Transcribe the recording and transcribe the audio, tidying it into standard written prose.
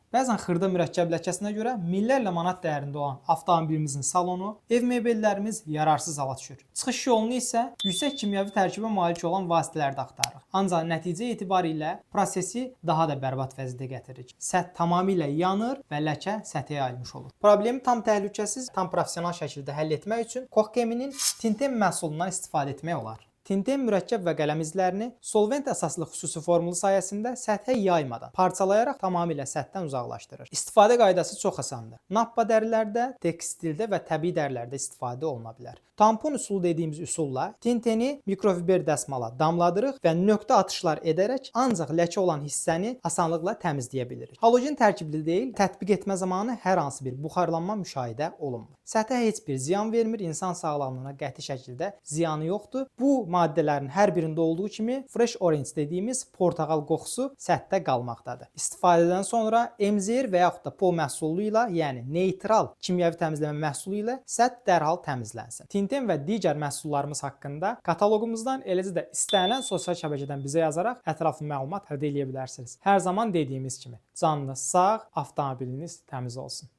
Bəzən xırda mürəkkəb ləkəsinə görə minlərlə manat dəyərində olan avtomobilimizin salonu, ev mebellərimiz yararsız hala düşür. Çıxış yolunu isə yüksək kimyəvi tərkibə malik olan vasitələrdə axtarırıq. Ancaq nəticə etibarilə prosesi daha da bərbad vəziyyətə gətiririk. Səth tamamilə yanır və ləkə səthə yayılmış olur. Problemi tam təhlükəsiz, tam professional şəkildə həll etmək üçün Koch Chemie'nin Tinten məhsulundan istifadə etmək olar. Tinten mürəkkəb və qələm izlərini solvent əsaslı xüsusi formulu sayəsində səthə yaymadan, parçalayaraq tamamilə səthdən uzaqlaşdırır. İstifadə qaydası çox asandır. Nappa dərilərdə, tekstildə və təbii dərilərdə istifadə oluna bilər. Tampon üsulu dediyimiz üsulla tinteni mikrofiber dəsmala damladırıq və nöqtə atışlar edərək ancaq ləkə olan hissəni asanlıqla təmizləyə bilirik. Halogen tərkibli deyil, tətbiq etmə zamanı hər hansı bir buxarlanma müşahidə olunmur. Səthə heç bir ziyan vermir, insan sağlamlığına qəti şəkildə ziyanı yoxdur. Bu maddələrin hər birində olduğu kimi fresh orange dediyimiz portağal qoxusu səthdə qalmaqdadır. İstifadədən sonra emzir və yaxud da PO məhsulu ilə, yəni neytral kimyəvi təmizləmə məhsulu ilə səth dərhal təmizlənsin. Tinten və digər məhsullarımız haqqında kataloqumuzdan, eləcə də istənilən sosial şəbəkədən bizə yazaraq ətraflı məlumat əldə edə bilərsiniz. Hər zaman dediyimiz kimi, canınız sağ, avtomobiliniz təmiz olsun.